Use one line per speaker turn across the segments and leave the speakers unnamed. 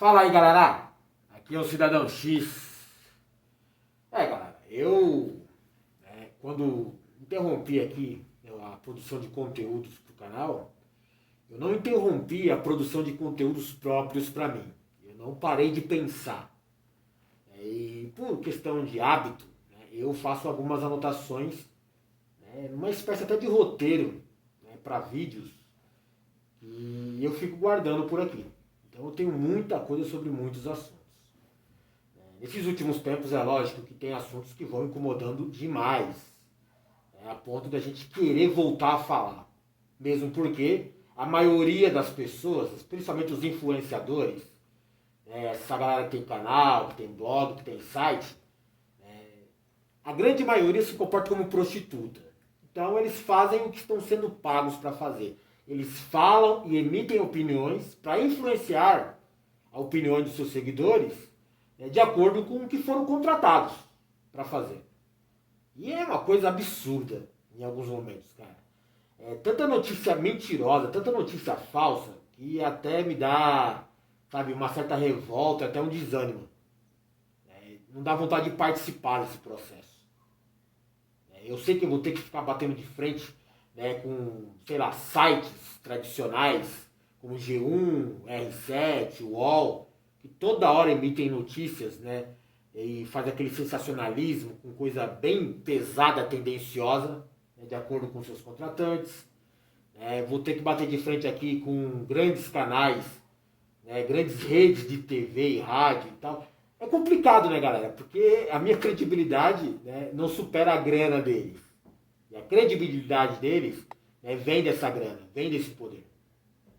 Fala aí, galera. Aqui é o Cidadão X. Galera, quando interrompi aqui a produção de conteúdos pro canal, eu não interrompi a produção de conteúdos próprios para mim. Eu não parei de pensar. E por questão de hábito, eu faço algumas anotações, numa espécie até de roteiro, para vídeos, e eu fico guardando por aqui. Então eu tenho muita coisa sobre muitos assuntos. Nesses últimos tempos é lógico que tem assuntos que vão incomodando demais, a ponto da gente querer voltar a falar. Mesmo porque a maioria das pessoas, principalmente os influenciadores, essa galera que tem canal, que tem blog, que tem site, a grande maioria se comporta como prostituta. Então eles fazem o que estão sendo pagos para fazer. Eles falam e emitem opiniões para influenciar a opinião dos seus seguidores, de acordo com o que foram contratados para fazer. E é uma coisa absurda em alguns momentos, cara. Tanta notícia mentirosa, tanta notícia falsa, que até me dá, uma certa revolta, até um desânimo. Não dá vontade de participar desse processo. Eu sei que eu vou ter que ficar batendo de frente, com, sites tradicionais, como G1, R7, UOL, que toda hora emitem notícias, e faz aquele sensacionalismo com coisa bem pesada, tendenciosa, de acordo com seus contratantes. Vou ter que bater de frente aqui com grandes canais, grandes redes de TV e rádio e tal. É complicado, galera? Porque a minha credibilidade, não supera a grana deles. E a credibilidade deles, vem dessa grana, vem desse poder.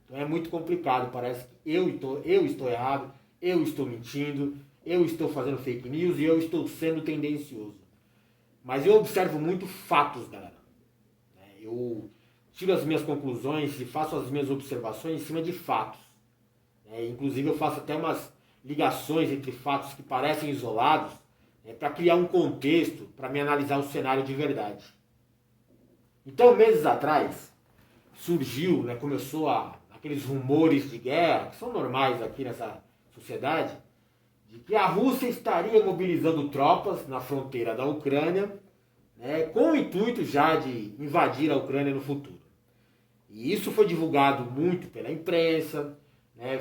Então é muito complicado, parece que eu estou errado, eu estou mentindo, eu estou fazendo fake news e eu estou sendo tendencioso. Mas eu observo muito fatos, galera. Eu tiro as minhas conclusões e faço as minhas observações em cima de fatos. Inclusive eu faço até umas ligações entre fatos que parecem isolados, para criar um contexto, para me analisar o cenário de verdade. Então, meses atrás, surgiu, começou aqueles rumores de guerra, que são normais aqui nessa sociedade, de que a Rússia estaria mobilizando tropas na fronteira da Ucrânia, com o intuito já de invadir a Ucrânia no futuro. E isso foi divulgado muito pela imprensa,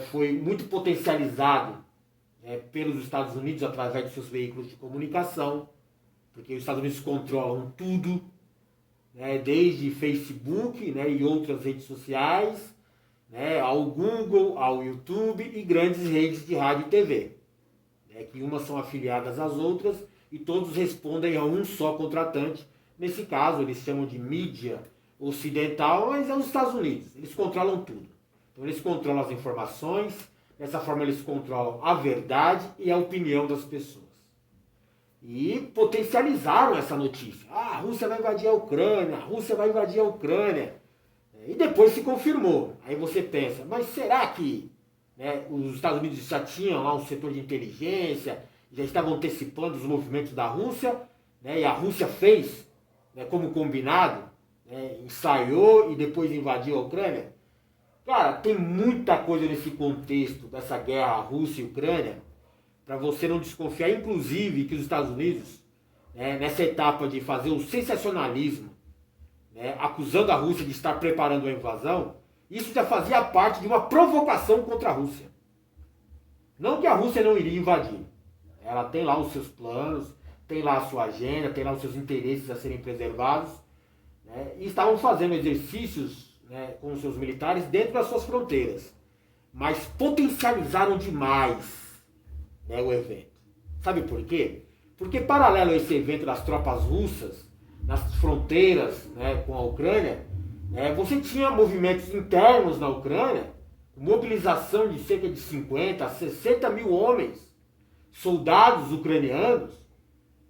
foi muito potencializado pelos Estados Unidos através de seus veículos de comunicação, porque os Estados Unidos controlam tudo, desde Facebook e outras redes sociais, ao Google, ao YouTube e grandes redes de rádio e TV, que umas são afiliadas às outras e todos respondem a um só contratante. Nesse caso eles chamam de mídia ocidental, mas é os Estados Unidos, eles controlam tudo. Então eles controlam as informações, dessa forma eles controlam a verdade e a opinião das pessoas. E potencializaram essa notícia. A Rússia vai invadir a Ucrânia, a Rússia vai invadir a Ucrânia. E depois se confirmou. Aí você pensa, mas será que os Estados Unidos já tinham lá um setor de inteligência, já estavam antecipando os movimentos da Rússia, e a Rússia fez, como combinado, ensaiou e depois invadiu a Ucrânia? Cara, tem muita coisa nesse contexto dessa guerra Rússia e Ucrânia para você não desconfiar, inclusive que os Estados Unidos, nessa etapa de fazer o sensacionalismo, acusando a Rússia de estar preparando a invasão, isso já fazia parte de uma provocação contra a Rússia. Não que a Rússia não iria invadir. Ela tem lá os seus planos, tem lá a sua agenda, tem lá os seus interesses a serem preservados, e estavam fazendo exercícios com os seus militares dentro das suas fronteiras. Mas potencializaram demais o evento. Sabe por quê? Porque paralelo a esse evento das tropas russas, nas fronteiras com a Ucrânia, você tinha movimentos internos na Ucrânia, mobilização de cerca de 50 a 60 mil homens, soldados ucranianos,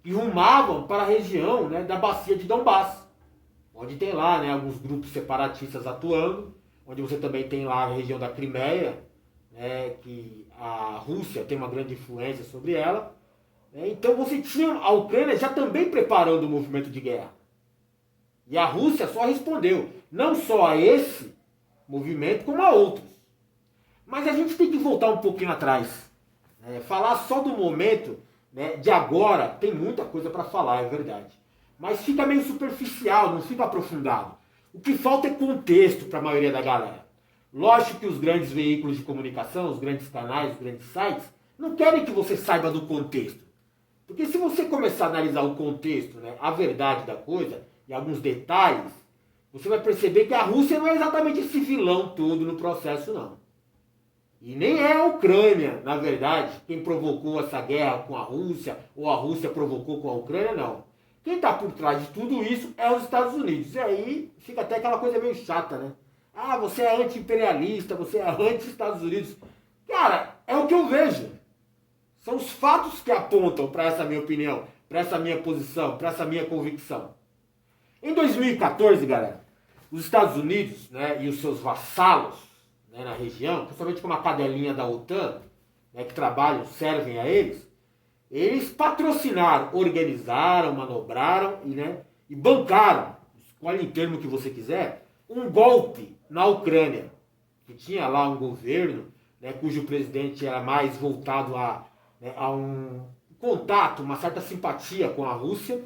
que rumavam para a região da bacia de Donbass, onde tem lá alguns grupos separatistas atuando, onde você também tem lá a região da Crimeia, que a Rússia tem uma grande influência sobre ela. Então você tinha a Ucrânia já também preparando o movimento de guerra. E a Rússia só respondeu, não só a esse movimento, como a outros. Mas a gente tem que voltar um pouquinho atrás. Falar só do momento, né, de agora, tem muita coisa para falar, é verdade. Mas fica meio superficial, não fica aprofundado. O que falta é contexto para a maioria da galera. Lógico que os grandes veículos de comunicação, os grandes canais, os grandes sites, não querem que você saiba do contexto. Porque se você começar a analisar o contexto, né, a verdade da coisa, e alguns detalhes, você vai perceber que a Rússia não é exatamente esse vilão todo no processo, não. E nem é a Ucrânia, na verdade, quem provocou essa guerra com a Rússia, ou a Rússia provocou com a Ucrânia, não. Quem está por trás de tudo isso é os Estados Unidos. E aí fica até aquela coisa meio chata, né? Ah, você é anti-imperialista, você é anti-Estados Unidos. Cara, é o que eu vejo. São os fatos que apontam para essa minha opinião, para essa minha posição, para essa minha convicção. Em 2014, galera, os Estados Unidos, né, e os seus vassalos, né, na região, principalmente como a cadelinha da OTAN, né, que trabalham, servem a eles patrocinaram, organizaram, manobraram e bancaram, escolhe o termo que você quiser, um golpe na Ucrânia, que tinha lá um governo, né, cujo presidente era mais voltado a um contato, uma certa simpatia com a Rússia,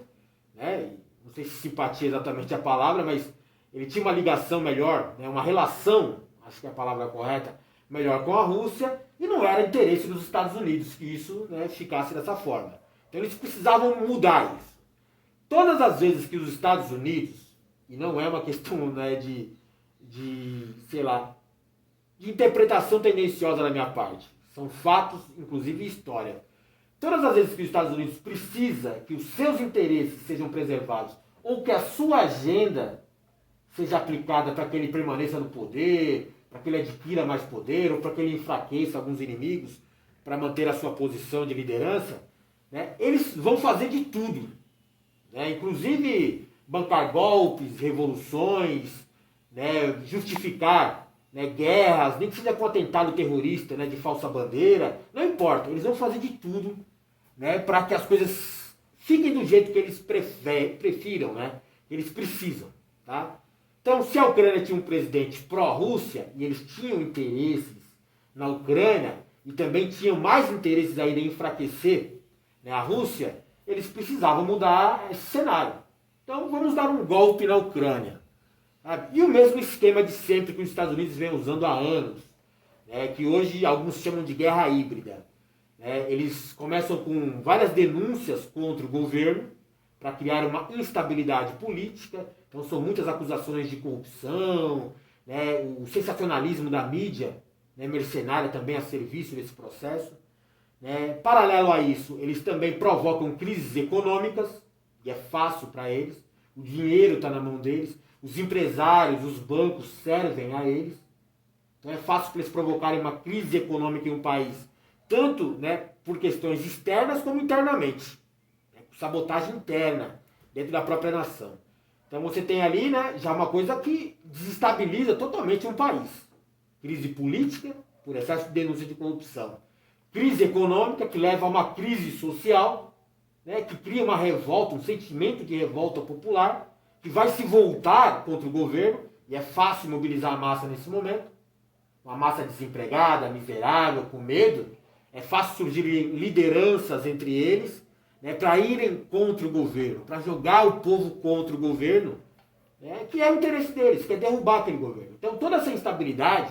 né, não sei se simpatia é exatamente a palavra, mas ele tinha uma ligação melhor, né, uma relação, acho que é a palavra correta, melhor com a Rússia, e não era interesse dos Estados Unidos que isso, né, ficasse dessa forma. Então eles precisavam mudar isso. Todas as vezes que os Estados Unidos, e não é uma questão, né, sei lá, de interpretação tendenciosa da minha parte, são fatos, inclusive história. Todas as vezes que os Estados Unidos precisa que os seus interesses sejam preservados, ou que a sua agenda seja aplicada para que ele permaneça no poder, para que ele adquira mais poder, ou para que ele enfraqueça alguns inimigos, para manter a sua posição de liderança, né, eles vão fazer de tudo. Né, inclusive bancar golpes, revoluções, né, justificar, né, guerras, nem que seja com atentado terrorista, né, de falsa bandeira, não importa, eles vão fazer de tudo, né, para que as coisas fiquem do jeito que eles prefiram, né, que eles precisam. Tá? Então, se a Ucrânia tinha um presidente pró-Rússia, e eles tinham interesses na Ucrânia, e também tinham mais interesses ainda em enfraquecer, né, a Rússia, eles precisavam mudar esse cenário. Então, vamos dar um golpe na Ucrânia. Sabe? E o mesmo esquema de sempre que os Estados Unidos vem usando há anos, né, que hoje alguns chamam de guerra híbrida. Né? Eles começam com várias denúncias contra o governo, para criar uma instabilidade política. Então são muitas acusações de corrupção, né, o sensacionalismo da mídia, né, mercenária também a serviço desse processo. Né. Paralelo a isso, eles também provocam crises econômicas, e é fácil para eles, o dinheiro está na mão deles, os empresários, os bancos servem a eles. Então é fácil para eles provocarem uma crise econômica em um país, tanto, né, por questões externas como internamente. Sabotagem interna dentro da própria nação. Então você tem ali, né, já uma coisa que desestabiliza totalmente um país. Crise política, por excesso de denúncia de corrupção. Crise econômica, que leva a uma crise social, né, que cria uma revolta, um sentimento de revolta popular, que vai se voltar contra o governo, e é fácil mobilizar a massa nesse momento. Uma massa desempregada, miserável, com medo. É fácil surgir lideranças entre eles, né, para irem contra o governo, para jogar o povo contra o governo, né, que é o interesse deles, que é derrubar aquele governo. Então toda essa instabilidade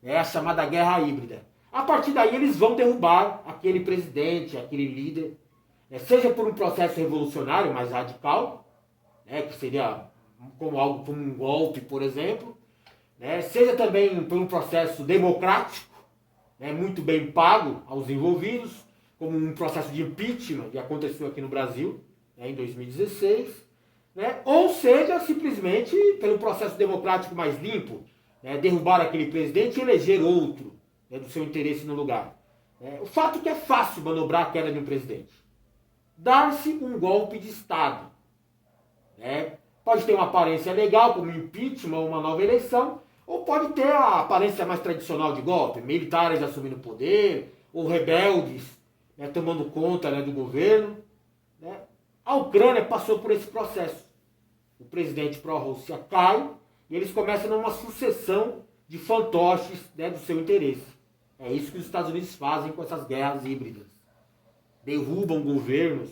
é a chamada guerra híbrida. A partir daí eles vão derrubar aquele presidente, aquele líder, né, seja por um processo revolucionário mais radical, né, que seria como algo como um golpe, por exemplo, né, seja também por um processo democrático, né, muito bem pago aos envolvidos, como um processo de impeachment que aconteceu aqui no Brasil, né, em 2016, né, ou seja, simplesmente pelo processo democrático mais limpo, né, derrubar aquele presidente e eleger outro, né, do seu interesse no lugar. O fato é que é fácil manobrar a queda de um presidente. Dar-se um golpe de Estado. Né, pode ter uma aparência legal, como um impeachment ou uma nova eleição, ou pode ter a aparência mais tradicional de golpe, militares assumindo o poder, ou rebeldes, né, tomando conta, né, do governo. Né. A Ucrânia passou por esse processo. O presidente pró-Rússia cai e eles começam numa sucessão de fantoches, né, do seu interesse. É isso que os Estados Unidos fazem com essas guerras híbridas. Derrubam governos,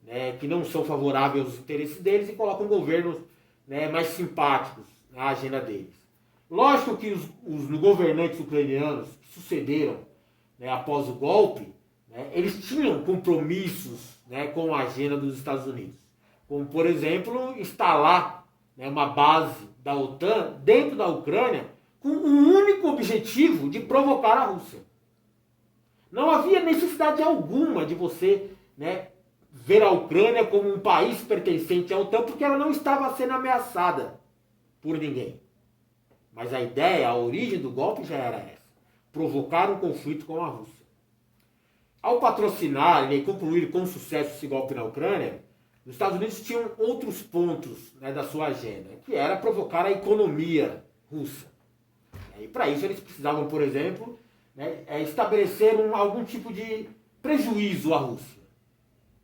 né, que não são favoráveis aos interesses deles e colocam governos, né, mais simpáticos na agenda deles. Lógico que os governantes ucranianos que sucederam, né, após o golpe, né, eles tinham compromissos, né, com a agenda dos Estados Unidos. Como, por exemplo, instalar, né, uma base da OTAN dentro da Ucrânia com o único objetivo de provocar a Rússia. Não havia necessidade alguma de você, né, ver a Ucrânia como um país pertencente à OTAN, porque ela não estava sendo ameaçada por ninguém. Mas a ideia, a origem do golpe já era essa: provocar um conflito com a Rússia. Ao patrocinar e concluir com sucesso esse golpe na Ucrânia, os Estados Unidos tinham outros pontos, né, da sua agenda, que era provocar a economia russa. E para isso eles precisavam, por exemplo, né, estabelecer algum tipo de prejuízo à Rússia.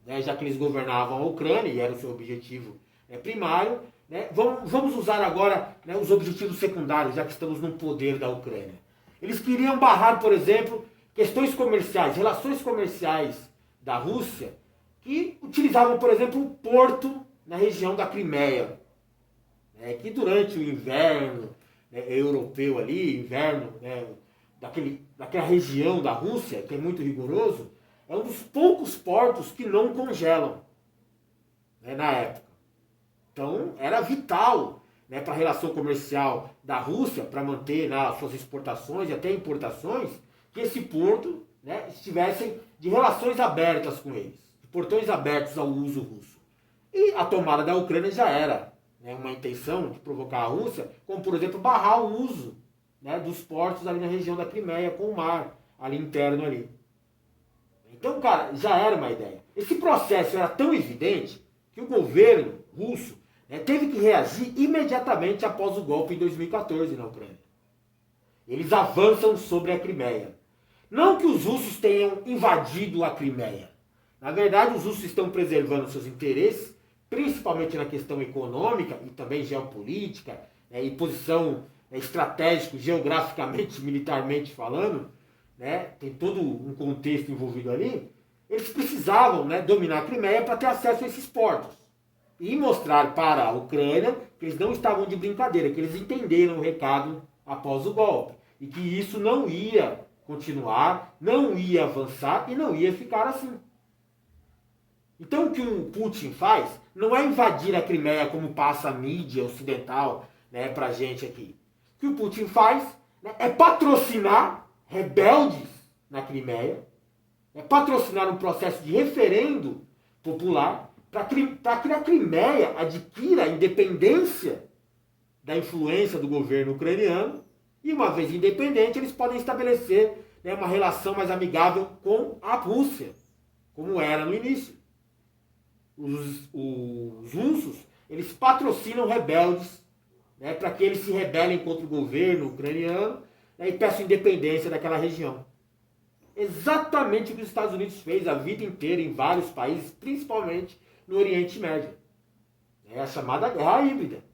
Né, já que eles governavam a Ucrânia e era o seu objetivo, né, primário, né, vamos usar agora, né, os objetivos secundários, já que estamos no poder da Ucrânia. Eles queriam barrar, por exemplo, questões comerciais, relações comerciais da Rússia, que utilizavam, por exemplo, o porto na região da Crimeia, né, que durante o inverno, né, europeu ali, inverno, né, daquela região da Rússia, que é muito rigoroso, é um dos poucos portos que não congelam, né, na época. Então era vital, né, para a relação comercial da Rússia, para manter, né, suas exportações e até importações, que esse porto, né, estivesse de relações abertas com eles, de portões abertos ao uso russo. E a tomada da Ucrânia já era, né, uma intenção de provocar a Rússia, como por exemplo barrar o uso, né, dos portos ali na região da Crimeia com o mar ali interno ali. Então, cara, já era uma ideia. Esse processo era tão evidente que o governo russo, né, teve que reagir imediatamente após o golpe em 2014 na Ucrânia. Eles avançam sobre a Crimeia. Não que os russos tenham invadido a Crimeia. Na verdade, os russos estão preservando seus interesses, principalmente na questão econômica e também geopolítica, né, e posição, né, estratégico, geograficamente, militarmente falando, né, tem todo um contexto envolvido ali. Eles precisavam, né, dominar a Crimeia para ter acesso a esses portos e mostrar para a Ucrânia que eles não estavam de brincadeira, que eles entenderam o recado após o golpe e que isso não ia continuar, não ia avançar e não ia ficar assim. Então o que o Putin faz não é invadir a Crimeia como passa a mídia ocidental, né, pra gente aqui. O que o Putin faz, né, é patrocinar rebeldes na Crimeia, é patrocinar um processo de referendo popular para que a Crimeia adquira a independência da influência do governo ucraniano e, uma vez independente, eles podem estabelecer, né, uma relação mais amigável com a Rússia, como era no início. Os russos, eles patrocinam rebeldes, né, para que eles se rebelem contra o governo ucraniano, né, e peçam independência daquela região. Exatamente o que os Estados Unidos fez a vida inteira em vários países, principalmente no Oriente Médio. É a chamada guerra híbrida.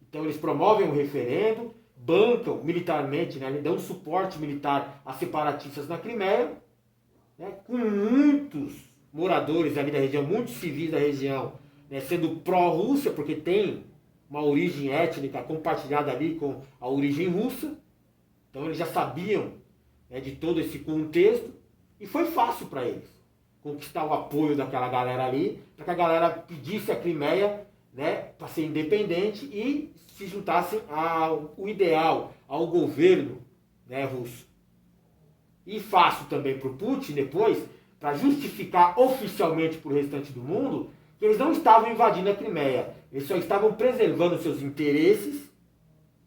Então eles promovem um referendo, bancam militarmente, né, dão suporte militar a separatistas na Crimeia, né, com muitos moradores ali da região, muitos civis da região, né, sendo pró-Rússia, porque tem uma origem étnica compartilhada ali com a origem russa. Então eles já sabiam, né, de todo esse contexto, e foi fácil para eles conquistar o apoio daquela galera ali, para que a galera pedisse a Crimeia, né, para ser independente e se juntassem ao ideal, ao governo, né, russo. E fácil também para o Putin depois, para justificar oficialmente para o restante do mundo, que eles não estavam invadindo a Crimeia, eles só estavam preservando seus interesses,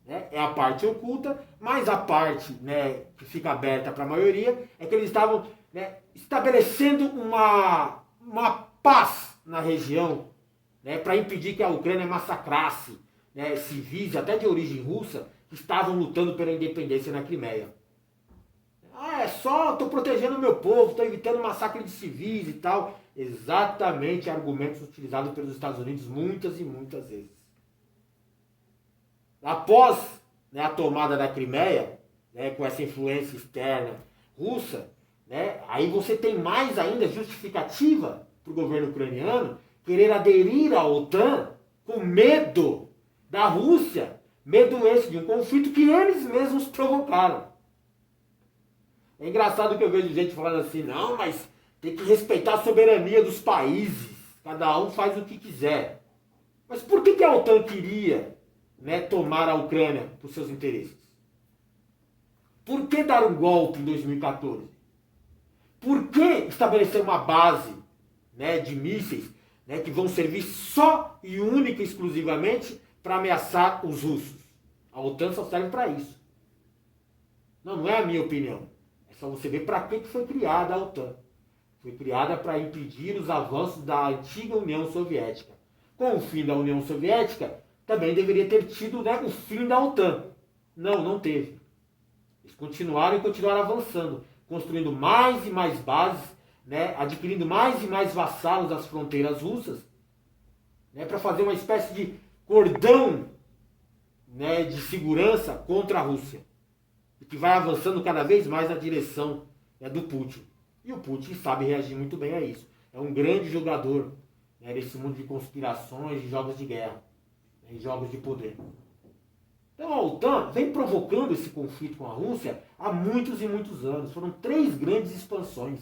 né, é a parte oculta, mas a parte, né, que fica aberta para a maioria é que eles estavam, né, estabelecendo uma paz na região, né, para impedir que a Ucrânia massacrasse, né, civis, até de origem russa, que estavam lutando pela independência na Crimeia. Ah, é só, estou protegendo o meu povo, estou evitando massacre de civis e tal. Exatamente argumentos utilizados pelos Estados Unidos muitas e muitas vezes. Após, né, a tomada da Crimeia, né, com essa influência externa russa, né, aí você tem mais ainda justificativa para o governo ucraniano querer aderir à OTAN com medo da Rússia, medo esse de um conflito que eles mesmos provocaram. É engraçado que eu vejo gente falando assim, não, mas tem que respeitar a soberania dos países, cada um faz o que quiser. Mas por que a OTAN queria, né, tomar a Ucrânia por seus interesses? Por que dar um golpe em 2014? Por que estabelecer uma base, né, de mísseis, né, que vão servir só e única e exclusivamente para ameaçar os russos? A OTAN só serve para isso. Não é a minha opinião. É só você ver para que foi criada a OTAN. Foi criada para impedir os avanços da antiga União Soviética. Com o fim da União Soviética, também deveria ter tido, né, o fim da OTAN. Não teve. Eles continuaram avançando, construindo mais e mais bases, né, adquirindo mais e mais vassalos das fronteiras russas, né, para fazer uma espécie de cordão, né, de segurança contra a Rússia, e que vai avançando cada vez mais na direção, né, do Putin. E o Putin sabe reagir muito bem a isso. É um grande jogador, né, nesse mundo de conspirações, de jogos de guerra, né, jogos de poder. Então a OTAN vem provocando esse conflito com a Rússia há muitos e muitos anos. Foram 3 grandes expansões.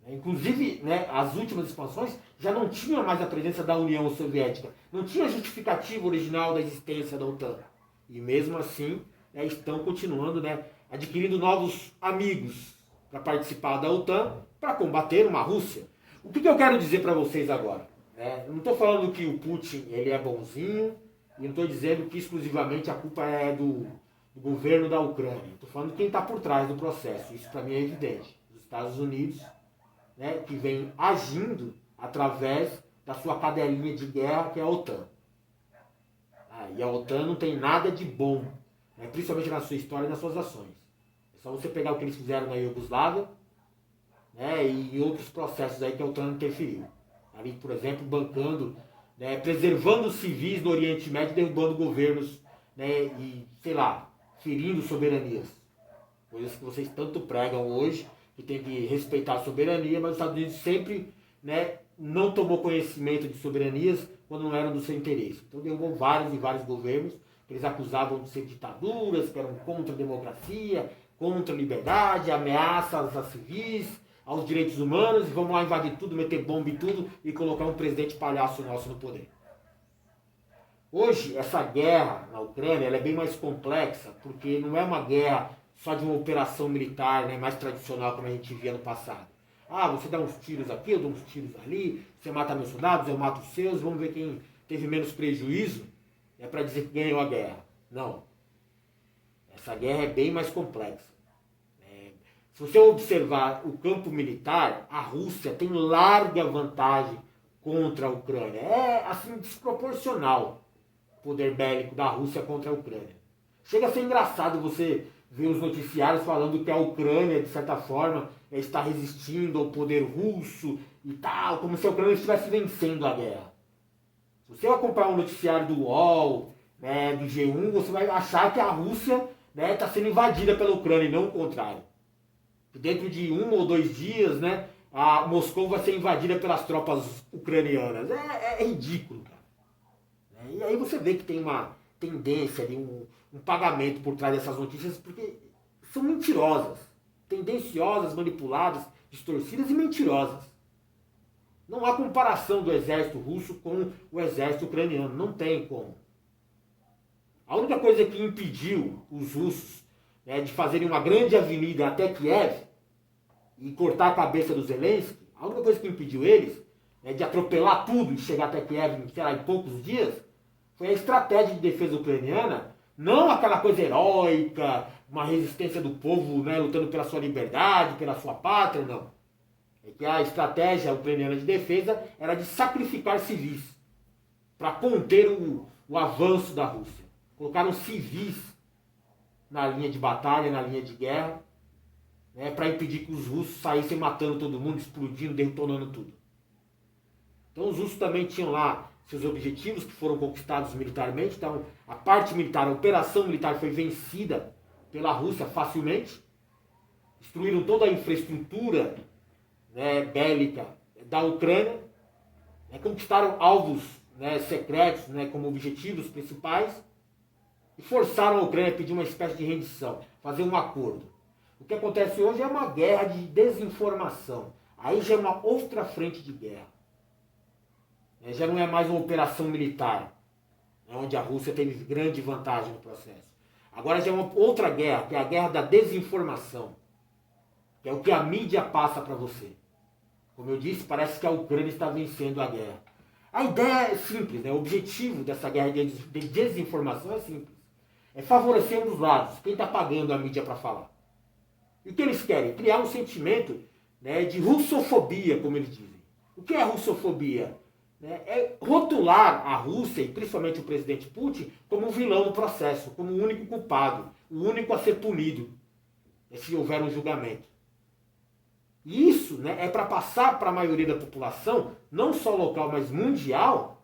Inclusive, né, as últimas expansões já não tinham mais a presença da União Soviética. Não tinha justificativa original da existência da OTAN. E mesmo assim, né, estão continuando, né, adquirindo novos amigos para participar da OTAN para combater uma Rússia. O que eu quero dizer para vocês agora? Eu não estou falando que o Putin ele é bonzinho, e não estou dizendo que exclusivamente a culpa é do governo da Ucrânia. Estou falando de quem está por trás do processo. Isso para mim é evidente. Os Estados Unidos, né, que vem agindo através da sua cadelinha de guerra, que é a OTAN. E a OTAN não tem nada de bom, né, principalmente na sua história e nas suas ações. É só você pegar o que eles fizeram na Iugoslávia, né, e outros processos aí que a OTAN interferiu. Ali, por exemplo, bancando, né, preservando os civis do Oriente Médio, derrubando governos, né, e, sei lá, ferindo soberanias. Coisas que vocês tanto pregam hoje, que tem que respeitar a soberania, mas os Estados Unidos sempre, né, não tomou conhecimento de soberanias quando não eram do seu interesse. Então derrubou vários e vários governos que eles acusavam de ser ditaduras, que eram contra a democracia, contra a liberdade, ameaças a civis, aos direitos humanos, e vamos lá invadir tudo, meter bomba e tudo, e colocar um presidente palhaço nosso no poder. Hoje, essa guerra na Ucrânia ela é bem mais complexa, porque não é uma guerra só de uma operação militar, né, mais tradicional como a gente via no passado. Você dá uns tiros aqui, eu dou uns tiros ali, você mata meus soldados, eu mato os seus, vamos ver quem teve menos prejuízo, é para dizer que ganhou a guerra. Não. Essa guerra é bem mais complexa. Se você observar o campo militar, a Rússia tem larga vantagem contra a Ucrânia. É, assim, desproporcional o poder bélico da Rússia contra a Ucrânia. Chega a ser engraçado você ver os noticiários falando que a Ucrânia, de certa forma, está resistindo ao poder russo e tal, como se a Ucrânia estivesse vencendo a guerra. Se você acompanhar o noticiário do UOL, né, do G1, você vai achar que a Rússia, né, está sendo invadida pela Ucrânia e não o contrário. Dentro de 1 ou 2 dias, né, a Moscou vai ser invadida pelas tropas ucranianas. É ridículo, cara. E aí você vê que tem uma tendência, um pagamento por trás dessas notícias, porque são mentirosas, tendenciosas, manipuladas, distorcidas e mentirosas. Não há comparação do exército russo com o exército ucraniano, não tem como. A única coisa que impediu os russos, né, de fazerem uma grande avenida até Kiev e cortar a cabeça do Zelensky, a única coisa que impediu eles, né, de atropelar tudo e chegar até Kiev, sei lá, em poucos dias, foi a estratégia de defesa ucraniana, não aquela coisa heróica, uma resistência do povo, né, lutando pela sua liberdade, pela sua pátria, não. É que a estratégia ucraniana de defesa era de sacrificar civis para conter o avanço da Rússia. Colocaram civis na linha de batalha, na linha de guerra, né, para impedir que os russos saíssem matando todo mundo, explodindo, detonando tudo. Então os russos também tinham lá seus objetivos que foram conquistados militarmente. Então a parte militar, a operação militar foi vencida pela Rússia facilmente, destruíram toda a infraestrutura, né, bélica da Ucrânia, né, conquistaram alvos, né, secretos, né, como objetivos principais e forçaram a Ucrânia a pedir uma espécie de rendição, fazer um acordo. O que acontece hoje é uma guerra de desinformação. Aí já é uma outra frente de guerra. Já não é mais uma operação militar, onde a Rússia teve grande vantagem no processo. Agora já é uma outra guerra, que é a guerra da desinformação, que é o que a mídia passa para você. Como eu disse, parece que a Ucrânia está vencendo a guerra. A ideia é simples, né? O objetivo dessa guerra de desinformação é simples. É favorecer um dos lados, quem está pagando a mídia para falar. E o que eles querem? Criar um sentimento, né, de russofobia, como eles dizem. O que é russofobia? É rotular a Rússia, e principalmente o presidente Putin, como um vilão no processo, como o único culpado, o único a ser punido, se houver um julgamento. E isso, né, é para passar para a maioria da população, não só local, mas mundial,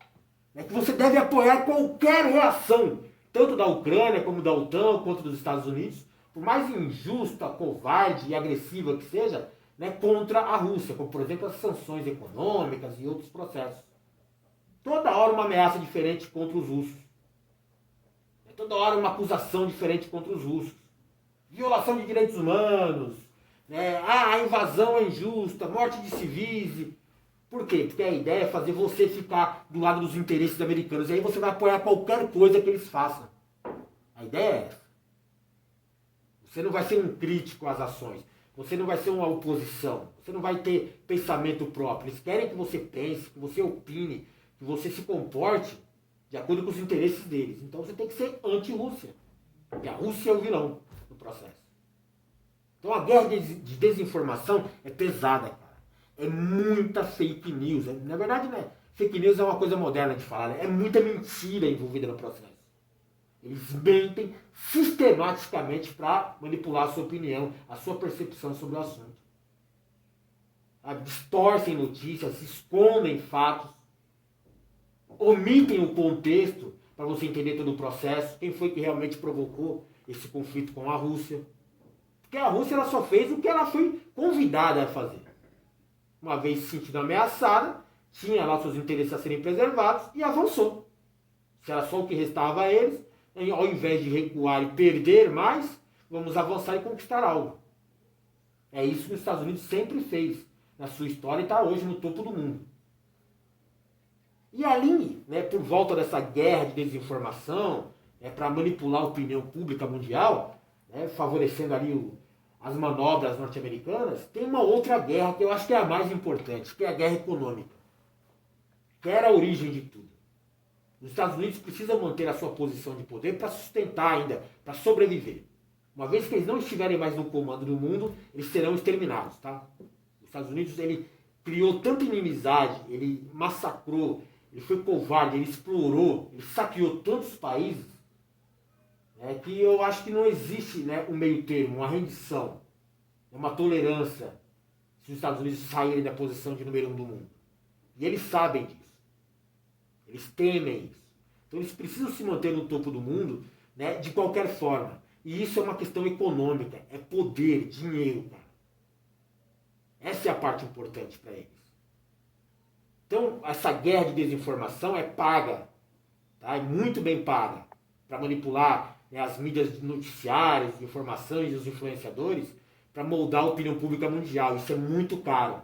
né, que você deve apoiar qualquer reação, tanto da Ucrânia, como da OTAN, quanto dos Estados Unidos, por mais injusta, covarde e agressiva que seja, né, contra a Rússia, como por exemplo as sanções econômicas e outros processos. Toda hora uma ameaça diferente contra os russos. Toda hora uma acusação diferente contra os russos. Violação de direitos humanos, né? A invasão é injusta, morte de civis. Por quê? Porque a ideia é fazer você ficar do lado dos interesses americanos. E aí você vai apoiar qualquer coisa que eles façam. A ideia é essa. Você não vai ser um crítico às ações. Você não vai ser uma oposição. Você não vai ter pensamento próprio. Eles querem que você pense, que você opine, que você se comporte de acordo com os interesses deles. Então você tem que ser anti-Rússia. Porque a Rússia é o vilão do processo. Então a guerra de desinformação é pesada, cara. É muita fake news. Na verdade, né, fake news é uma coisa moderna de falar. Né? É muita mentira envolvida no processo. Eles mentem sistematicamente para manipular a sua opinião, a sua percepção sobre o assunto. Distorcem notícias, escondem fatos, omitem o contexto para você entender todo o processo, quem foi que realmente provocou esse conflito com a Rússia. Porque a Rússia ela só fez o que ela foi convidada a fazer. Uma vez se sentindo ameaçada, tinha lá seus interesses a serem preservados e avançou. Se era só o que restava a eles, ao invés de recuar e perder mais, vamos avançar e conquistar algo. É isso que os Estados Unidos sempre fez na sua história e está hoje no topo do mundo. E ali, né, por volta dessa guerra de desinformação, para manipular a opinião pública mundial, né, favorecendo ali as manobras norte-americanas, tem uma outra guerra que eu acho que é a mais importante, que é a guerra econômica, que era a origem de tudo. Os Estados Unidos precisam manter a sua posição de poder para sustentar ainda, para sobreviver. Uma vez que eles não estiverem mais no comando do mundo, eles serão exterminados, tá? Os Estados Unidos, ele criou tanta inimizade, ele massacrou, ele foi covarde, ele explorou, ele saqueou tantos países, que eu acho que não existe, né, um meio termo, uma rendição, uma tolerância, se os Estados Unidos saírem da posição de número 1 do mundo. E eles sabem disso. Eles temem isso. Então eles precisam se manter no topo do mundo, né, de qualquer forma. E isso é uma questão econômica, é poder, dinheiro, cara. Essa é a parte importante para eles. Então essa guerra de desinformação é paga, tá? É muito bem paga, para manipular, né, as mídias de noticiários, de informações e os influenciadores, para moldar a opinião pública mundial. Isso é muito caro.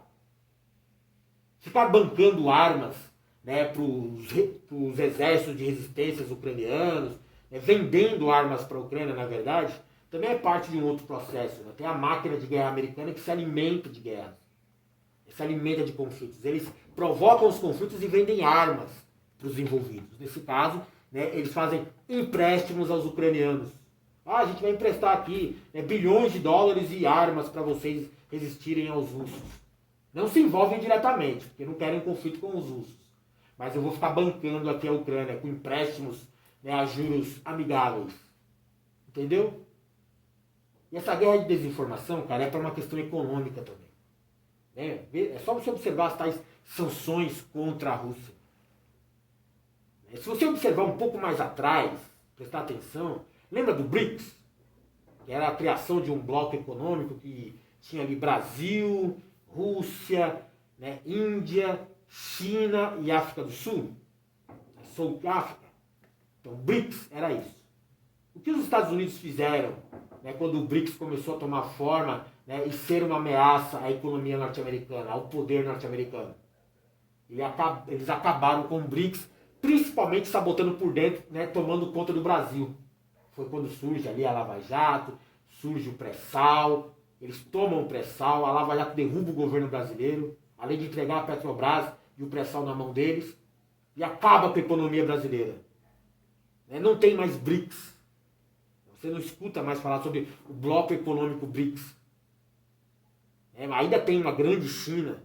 Ficar bancando armas, né, para os exércitos de resistências ucranianos, né, vendendo armas para a Ucrânia, na verdade, também é parte de um outro processo. Né? Tem a máquina de guerra americana que se alimenta de guerras, se alimenta de conflitos. Eles provocam os conflitos e vendem armas para os envolvidos. Nesse caso, né, eles fazem empréstimos aos ucranianos. A gente vai emprestar aqui, né, bilhões de dólares e armas para vocês resistirem aos russos. Não se envolvem diretamente, porque não querem conflito com os russos. Mas eu vou ficar bancando aqui a Ucrânia com empréstimos, né, a juros amigáveis. Entendeu? E essa guerra de desinformação, cara, é para uma questão econômica também. É só você observar as tais sanções contra a Rússia. Se você observar um pouco mais atrás, prestar atenção, lembra do BRICS? que era a criação de um bloco econômico que tinha ali Brasil, Rússia, né, Índia, China e África do Sul. South África. Então, BRICS era isso. O que os Estados Unidos fizeram, né, quando o BRICS começou a tomar forma, né, e ser uma ameaça à economia norte-americana, ao poder norte-americano? Eles acabaram com o BRICS, principalmente sabotando por dentro, né, tomando conta do Brasil. Foi quando surge ali a Lava Jato, surge o pré-sal, eles tomam o pré-sal, a Lava Jato derruba o governo brasileiro, além de entregar a Petrobras e o pré-sal na mão deles, e acaba com a economia brasileira. Não tem mais BRICS. Você não escuta mais falar sobre o bloco econômico BRICS. Ainda tem uma grande China,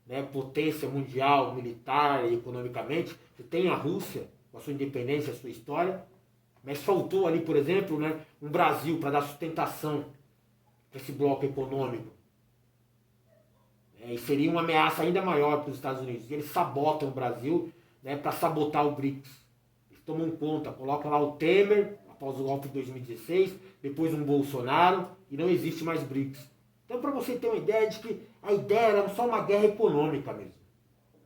né, potência mundial, militar e economicamente. Você tem a Rússia, com a sua independência, a sua história. Mas faltou ali, por exemplo, né, um Brasil para dar sustentação para esse bloco econômico. E seria uma ameaça ainda maior para os Estados Unidos. E eles sabotam o Brasil, né, para sabotar o BRICS. Eles tomam conta, colocam lá o Temer, após o golpe de 2016, depois um Bolsonaro, e não existe mais BRICS. Então, para você ter uma ideia de que a ideia era só uma guerra econômica mesmo.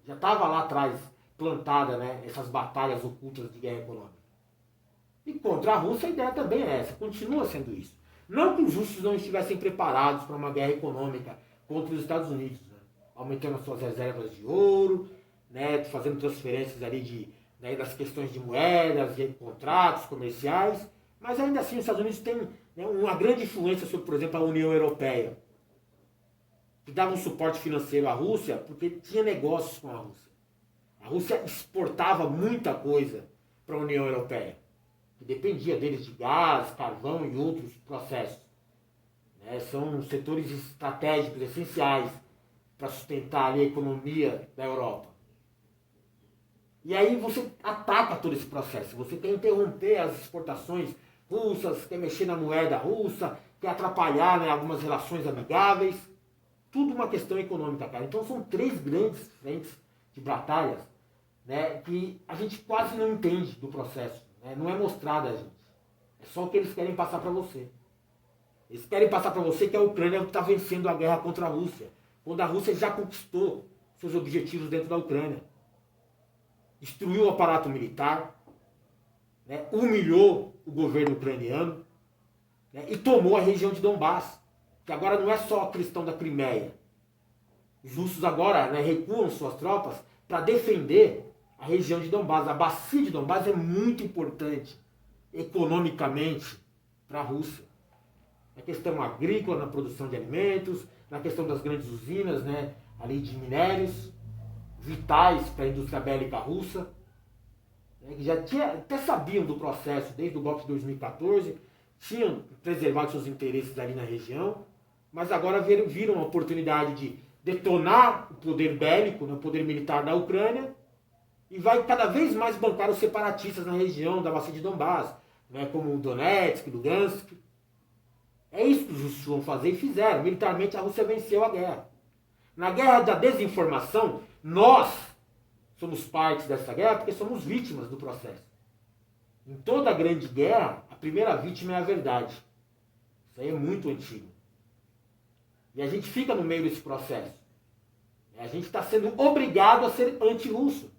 Já estava lá atrás plantada, né, essas batalhas ocultas de guerra econômica. E contra a Rússia a ideia também é essa, continua sendo isso. Não que os russos não estivessem preparados para uma guerra econômica contra os Estados Unidos, né, aumentando as suas reservas de ouro, né, fazendo transferências ali né, das questões de moedas, de contratos comerciais, mas ainda assim os Estados Unidos têm, né, uma grande influência sobre, por exemplo, a União Europeia, que dava um suporte financeiro à Rússia porque tinha negócios com a Rússia. A Rússia exportava muita coisa para a União Europeia, que dependia deles de gás, carvão e outros processos. São setores estratégicos, essenciais, para sustentar ali a economia da Europa. E aí você ataca todo esse processo. Você quer interromper as exportações russas, quer mexer na moeda russa, quer atrapalhar, né, algumas relações amigáveis. Tudo uma questão econômica, cara. Então são 3 grandes frentes de batalhas, né, que a gente quase não entende do processo. Né? Não é mostrado a gente. É só o que eles querem passar para você. Eles querem passar para você que a Ucrânia está vencendo a guerra contra a Rússia, quando a Rússia já conquistou seus objetivos dentro da Ucrânia. Destruiu o aparato militar, né, humilhou o governo ucraniano, né, e tomou a região de Donbass, que agora não é só a questão da Crimeia. Os russos agora, né, recuam suas tropas para defender a região de Donbass. A bacia de Donbass é muito importante economicamente para a Rússia. Na questão agrícola, na produção de alimentos, na questão das grandes usinas, né, ali de minérios, vitais para a indústria bélica russa, né, que até sabiam do processo desde o golpe de 2014, tinham preservado seus interesses ali na região, mas agora viram a oportunidade de detonar o poder bélico, né, o poder militar da Ucrânia, e vai cada vez mais bancar os separatistas na região da bacia de Donbass, né, como o Donetsk, Lugansk. É isso que os russos vão fazer e fizeram. Militarmente a Rússia venceu a guerra. Na guerra da desinformação, nós somos parte dessa guerra porque somos vítimas do processo. Em toda grande guerra, a primeira vítima é a verdade. Isso aí é muito antigo. E a gente fica no meio desse processo. A gente está sendo obrigado a ser anti-russo.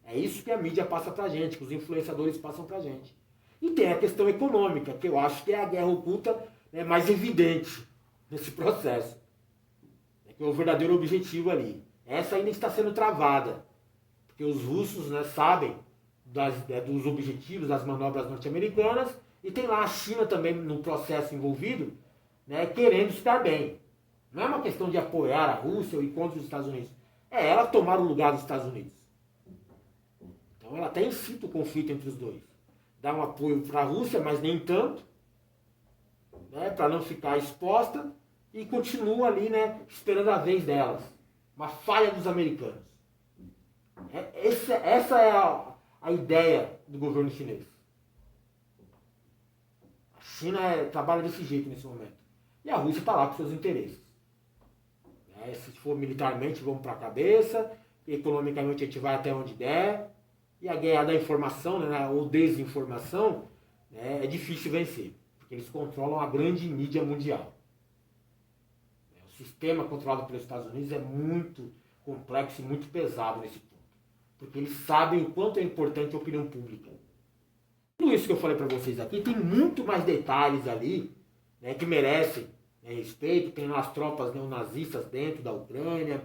É isso que a mídia passa pra gente, que os influenciadores passam pra gente. E tem a questão econômica, que eu acho que é a guerra oculta, né, mais evidente nesse processo. Que é o verdadeiro objetivo ali. Essa ainda está sendo travada. Porque os russos, né, sabem dos objetivos das manobras norte-americanas, e tem lá a China também no processo envolvido, né, querendo estar bem. Não é uma questão de apoiar a Rússia ou ir contra os Estados Unidos. É ela tomar o lugar dos Estados Unidos. Então ela até incita o conflito entre os dois. Dá um apoio para a Rússia, mas nem tanto, né, para não ficar exposta, e continua ali, né, esperando a vez delas. Uma falha dos americanos. Essa é a ideia do governo chinês. A China trabalha desse jeito nesse momento. E a Rússia está lá com seus interesses. Se for militarmente, vamos para a cabeça. Economicamente, a gente vai até onde der. E a guerra da informação, né, ou desinformação, né, é difícil vencer. porque eles controlam a grande mídia mundial. O sistema controlado pelos Estados Unidos é muito complexo e muito pesado nesse ponto, porque eles sabem o quanto é importante a opinião pública. Tudo isso que eu falei para vocês aqui, tem muito mais detalhes ali, né, que merecem, né, respeito. Tem as tropas neonazistas dentro da Ucrânia,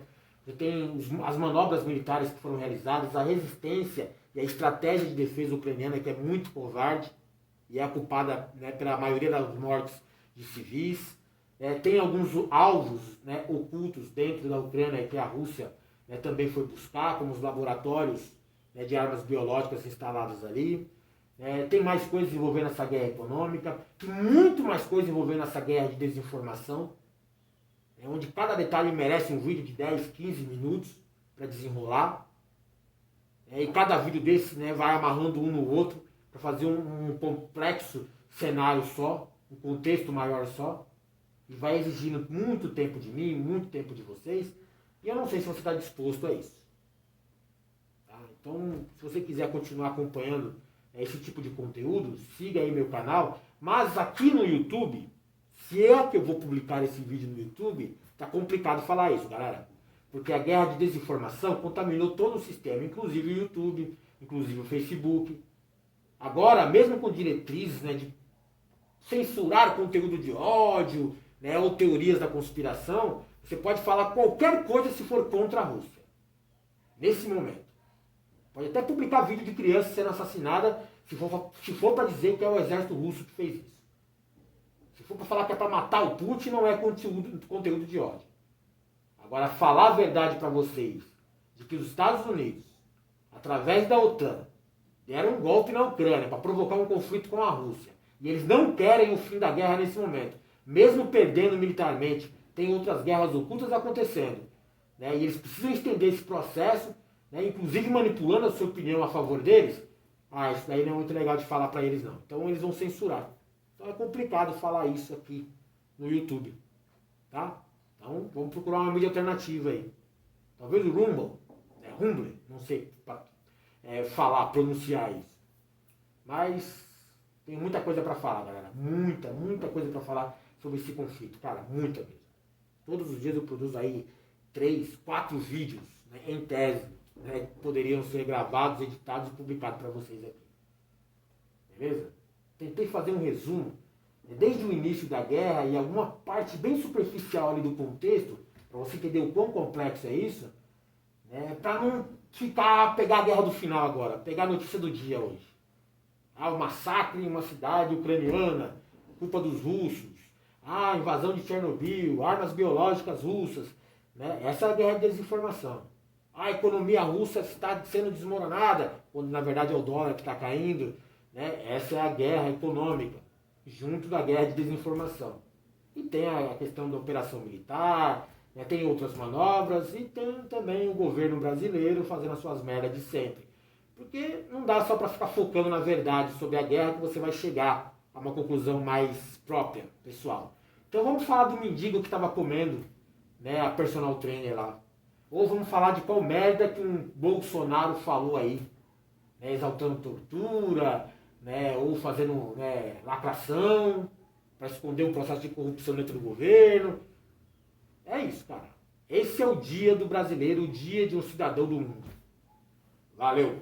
tem as manobras militares que foram realizadas, a resistência e a estratégia de defesa ucraniana, que é muito covarde e é culpada, né, pela maioria das mortes de civis. Tem alguns alvos, né, ocultos dentro da Ucrânia que a Rússia, né, também foi buscar, como os laboratórios, né, de armas biológicas instalados ali. Tem mais coisas envolvendo essa guerra econômica, tem muito mais coisas envolvendo essa guerra de desinformação, onde cada detalhe merece um vídeo de 10, 15 minutos para desenrolar. E cada vídeo desse, né, vai amarrando um no outro para fazer um complexo cenário só, um contexto maior só, e vai exigindo muito tempo de mim, muito tempo de vocês, e eu não sei se você está disposto a isso. Tá? Então, se você quiser continuar acompanhando esse tipo de conteúdo, siga aí meu canal, mas aqui no YouTube, se é que eu vou publicar esse vídeo no YouTube, tá complicado falar isso, galera, porque a guerra de desinformação contaminou todo o sistema, inclusive o YouTube, inclusive o Facebook. Agora, mesmo com diretrizes, né, de censurar conteúdo de ódio, né, ou teorias da conspiração, você pode falar qualquer coisa se for contra a Rússia, nesse momento. Pode até publicar vídeo de criança sendo assassinada, se for para dizer que é o exército russo que fez isso. Se for para falar que é para matar o Putin, não é conteúdo de ódio. Agora, falar a verdade para vocês, de que os Estados Unidos, através da OTAN, deram um golpe na Ucrânia para provocar um conflito com a Rússia, e eles não querem o fim da guerra nesse momento, mesmo perdendo militarmente, tem outras guerras ocultas acontecendo, né? E eles precisam estender esse processo, né, inclusive manipulando a sua opinião a favor deles. Isso daí não é muito legal de falar para eles não. Então eles vão censurar. Então é complicado falar isso aqui no YouTube. Tá? Então vamos procurar uma mídia alternativa aí. Talvez o Rumble, não sei pronunciar isso. Mas tem muita coisa para falar, galera. Muita coisa para falar sobre esse conflito. Cara, muita mesmo. Todos os dias eu produzo aí 3, 4 vídeos, né, em tese, né, que poderiam ser gravados, editados e publicados para vocês aqui. Beleza? Tentei fazer um resumo, né, desde o início da guerra e alguma parte bem superficial ali do contexto, para você entender o quão complexo é isso, né, para não pegar a guerra do final agora, pegar a notícia do dia hoje. O massacre em uma cidade ucraniana, culpa dos russos. Invasão de Chernobyl, armas biológicas russas. Né? Essa é a guerra de desinformação. A economia russa está sendo desmoronada, quando na verdade é o dólar que está caindo. Né? Essa é a guerra econômica, junto da guerra de desinformação. E tem a questão da operação militar, né? Tem outras manobras e tem também o governo brasileiro fazendo as suas merdas de sempre. Porque não dá só para ficar focando na verdade sobre a guerra que você vai chegar a uma conclusão mais própria, pessoal. Então vamos falar do mendigo que estava comendo, né, a personal trainer lá. Ou vamos falar de qual merda que um Bolsonaro falou aí, né, exaltando tortura, né, ou fazendo, né, lacração para esconder um processo de corrupção dentro do governo. É isso, cara. Esse é o dia do brasileiro, o dia de um cidadão do mundo. Valeu!